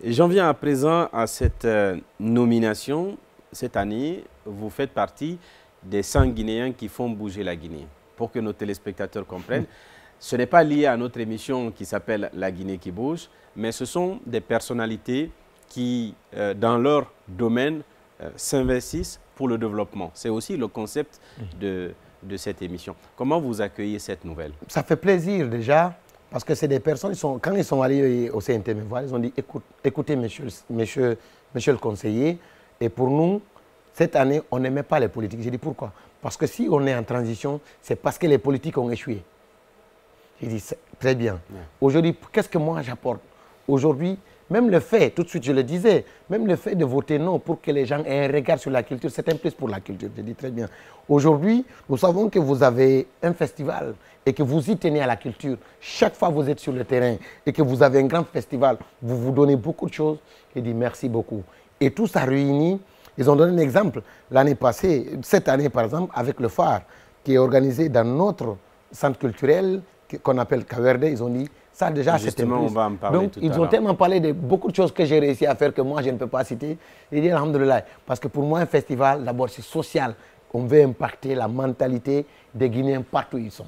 J'en viens à présent à cette nomination. Cette année, vous faites partie des 100 Guinéens qui font bouger la Guinée. Pour que nos téléspectateurs comprennent, ce n'est pas lié à notre émission qui s'appelle La Guinée qui bouge, mais ce sont des personnalités qui, dans leur domaine, s'investissent pour le développement. C'est aussi le concept de cette émission. Comment vous accueillez cette nouvelle? Ça fait plaisir déjà, parce que c'est des personnes, quand ils sont allés au CNTM, ils ont dit écoutez monsieur le conseiller, et pour nous, cette année, on n'aimait pas les politiques. J'ai dit pourquoi? Parce que si on est en transition, c'est parce que les politiques ont échoué. J'ai dit très bien. Ouais. Aujourd'hui, qu'est-ce que moi j'apporte? Aujourd'hui, même le fait, tout de suite je le disais, même le fait de voter non pour que les gens aient un regard sur la culture, c'est un plus pour la culture. Je dis très bien. Aujourd'hui, nous savons que vous avez un festival et que vous y tenez à la culture. Chaque fois que vous êtes sur le terrain et que vous avez un grand festival, vous vous donnez beaucoup de choses. Je dis merci beaucoup. Et tout ça réuni. Ils ont donné un exemple l'année passée, cette année par exemple, avec le phare qui est organisé dans notre centre culturel qu'on appelle Kawerde. Ils ont dit ça déjà c'était justement on va en parler. Donc ils ont tellement parlé de beaucoup de choses que j'ai réussi à faire que moi je ne peux pas citer. Et dire alhamdoulilah, parce que pour moi un festival d'abord c'est social. On veut impacter la mentalité des Guinéens partout où ils sont.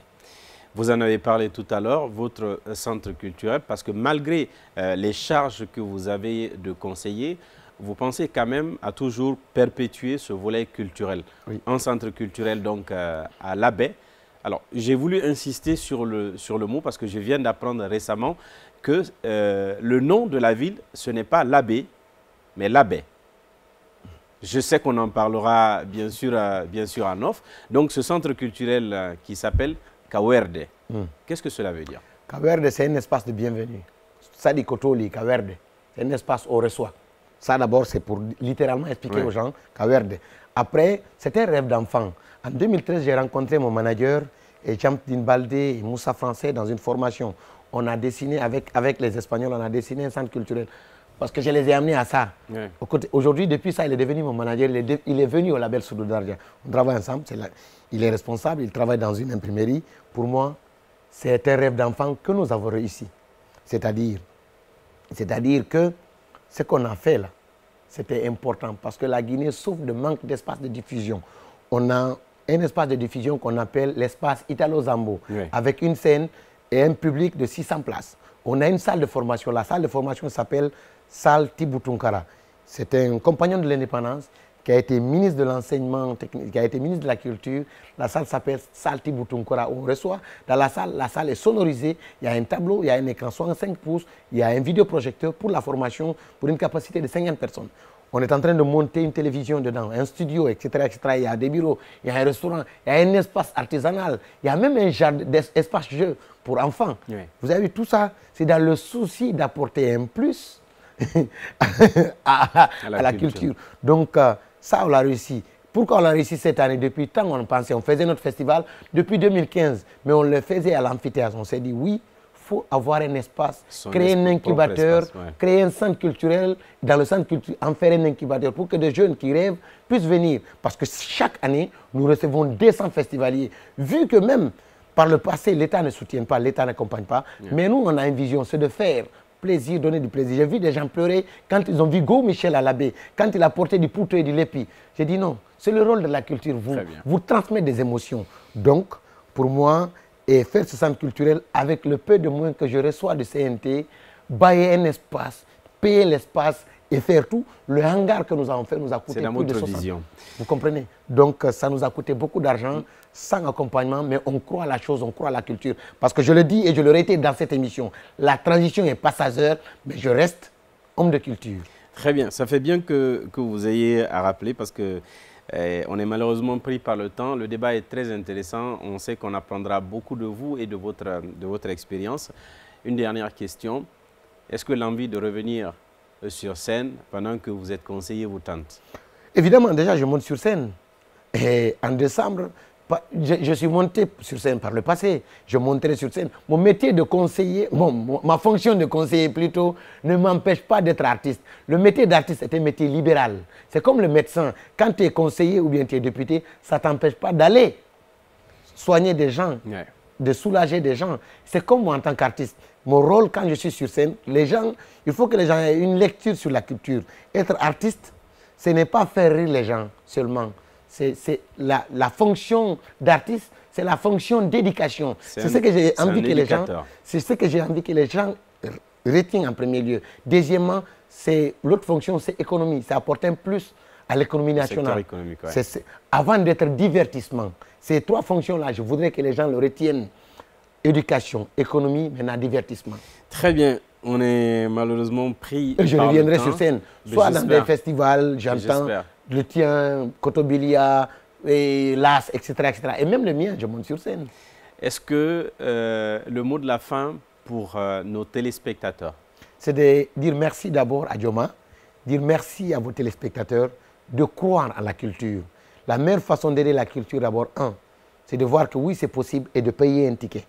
Vous en avez parlé tout à l'heure, votre centre culturel, parce que malgré les charges que vous avez de conseiller, vous pensez quand même à toujours perpétuer ce volet culturel. Oui. Un centre culturel donc à La Baie. Alors, j'ai voulu insister sur le mot parce que je viens d'apprendre récemment que le nom de la ville, ce n'est pas La Baie, mais La Baie. Je sais qu'on en parlera bien sûr en off. Donc, ce centre culturel qui s'appelle Kawerde, qu'est-ce que cela veut dire? Kawerde, c'est un espace de bienvenue. Sadi Kotoli, Kawerde, c'est un espace où on reçoit. Ça d'abord, c'est pour littéralement expliquer aux gens Kawerde. Après, c'est un rêve d'enfant. En 2013, j'ai rencontré mon manager, Jamdine Baldé et Moussa Français dans une formation. On a dessiné, avec les Espagnols, on a dessiné un centre culturel. Parce que je les ai amenés à ça. Oui. Aujourd'hui, depuis ça, il est devenu mon manager. Il est venu au label Soudou Darja. On travaille ensemble. Il est responsable, il travaille dans une imprimerie. Pour moi, c'est un rêve d'enfant que nous avons réussi. C'est-à-dire que ce qu'on a fait là, c'était important parce que la Guinée souffre de manque d'espace de diffusion. On a un espace de diffusion qu'on appelle l'espace Italo Zambo, oui, avec une scène et un public de 600 places. On a une salle de formation. La salle de formation s'appelle Salle Tiboutunkara. C'est un compagnon de l'indépendance qui a été ministre de l'enseignement technique, qui a été ministre de la culture. La salle s'appelle Salle Tiboutunkara. On reçoit dans la salle est sonorisée. Il y a un tableau, il y a un écran 65 pouces, il y a un vidéoprojecteur pour la formation, pour une capacité de 50 personnes. On est en train de monter une télévision dedans, un studio, etc., etc. Il y a des bureaux, il y a un restaurant, il y a un espace artisanal, il y a même un jardin, espace jeu pour enfants. Oui. Vous avez vu, tout ça, c'est dans le souci d'apporter un plus à la culture. Donc, ça, on l'a réussi. Pourquoi on l'a réussi cette année? Depuis tant qu'on pensait, on faisait notre festival depuis 2015, mais on le faisait à l'amphithéâtre. On s'est dit, oui, il faut avoir un espace, créer un incubateur, créer un centre culturel, dans le centre culturel, en faire un incubateur pour que des jeunes qui rêvent puissent venir. Parce que chaque année, nous recevons 200 festivaliers. Vu que même par le passé, l'État ne soutient pas, l'État n'accompagne pas, mais nous, on a une vision, c'est de faire plaisir, donner du plaisir. J'ai vu des gens pleurer quand ils ont vu Go Michel à la baie, quand il a porté du poutou et du lépi. J'ai dit non, c'est le rôle de la culture, vous transmettez des émotions. Donc, pour moi, et faire ce centre culturel avec le peu de moyens que je reçois du CNT, bailler un espace, payer l'espace et faire tout. Le hangar que nous avons fait nous a coûté plus de 60. Vision. Vous comprenez? Donc ça nous a coûté beaucoup d'argent, sans accompagnement, mais on croit à la chose, on croit à la culture. Parce que je le dis et je le répète dans cette émission, la transition est passagère, mais je reste homme de culture. Très bien, ça fait bien que vous ayez à rappeler parce que on est malheureusement pris par le temps. Le débat est très intéressant. On sait qu'on apprendra beaucoup de vous et de votre expérience. Une dernière question. Est-ce que l'envie de revenir sur scène pendant que vous êtes conseiller vous tente? Évidemment, déjà, je monte sur scène. Et en décembre, je suis monté sur scène par le passé. Je monterai sur scène. Mon métier de conseiller, ma fonction de conseiller plutôt, ne m'empêche pas d'être artiste. Le métier d'artiste est un métier libéral. C'est comme le médecin. Quand tu es conseiller ou bien tu es député, ça ne t'empêche pas d'aller soigner des gens. Ouais. de soulager des gens. C'est comme moi en tant qu'artiste. Mon rôle quand je suis sur scène, les gens, il faut que les gens aient une lecture sur la culture. Être artiste, ce n'est pas faire rire les gens seulement. C'est la fonction d'artiste, c'est la fonction d'éducation. C'est ce que j'ai envie que les gens, c'est ce que j'ai envie que les gens retiennent en premier lieu. Deuxièmement, l'autre fonction, c'est économie. C'est apporter un plus à l'économie nationale. Ouais. Avant d'être divertissement, ces trois fonctions-là, je voudrais que les gens le retiennent. Éducation, économie, maintenant divertissement. Très bien. On est malheureusement pris. Je reviendrai sur scène, soit dans des festivals, j'entends le tien, Cotobilia, et l'As, etc., etc. Et même le mien, je monte sur scène. Est-ce que le mot de la fin pour nos téléspectateurs? C'est de dire merci d'abord à Dioma, dire merci à vos téléspectateurs, de croire à la culture. La meilleure façon d'aider la culture, d'abord, c'est de voir que oui, c'est possible et de payer un ticket.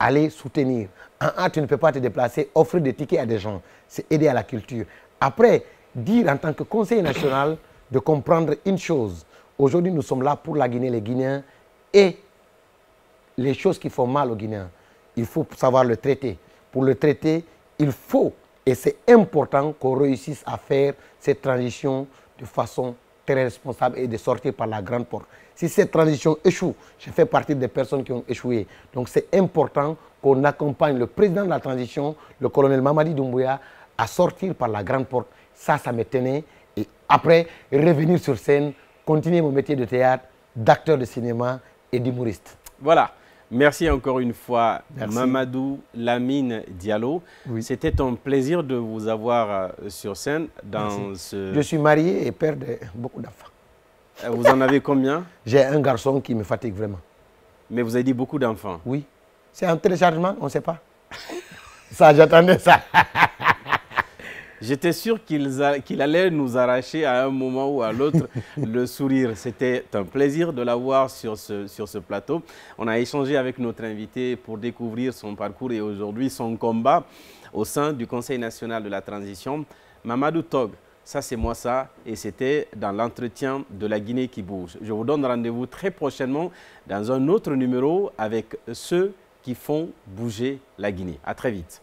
Aller soutenir. Tu ne peux pas te déplacer, offrir des tickets à des gens. C'est aider à la culture. Après, dire en tant que conseiller national de comprendre une chose. Aujourd'hui, nous sommes là pour la Guinée, les Guinéens et les choses qui font mal aux Guinéens. Il faut savoir le traiter. Pour le traiter, il faut, et c'est important qu'on réussisse à faire cette transition de façon très responsable et de sortir par la grande porte. Si cette transition échoue, je fais partie des personnes qui ont échoué. Donc c'est important qu'on accompagne le président de la transition, le colonel Mamadi Doumbouya, à sortir par la grande porte. Ça me tenait. Et après, revenir sur scène, continuer mon métier de théâtre, d'acteur de cinéma et d'humoriste. Voilà. Merci encore une fois, Mamadou Lamine Diallo. Oui. C'était un plaisir de vous avoir sur scène dans ce... Je suis marié et père de beaucoup d'enfants. Vous en avez combien? J'ai un garçon qui me fatigue vraiment. Mais vous avez dit beaucoup d'enfants? Oui. C'est un téléchargement, on ne sait pas. Ça, j'attendais ça. J'étais sûr qu'il allait nous arracher à un moment ou à l'autre le sourire. C'était un plaisir de l'avoir sur ce plateau. On a échangé avec notre invité pour découvrir son parcours et aujourd'hui son combat au sein du Conseil national de la transition. Mamadou Tog, ça c'est moi ça, et c'était dans l'entretien de la Guinée qui bouge. Je vous donne rendez-vous très prochainement dans un autre numéro avec ceux qui font bouger la Guinée. À très vite.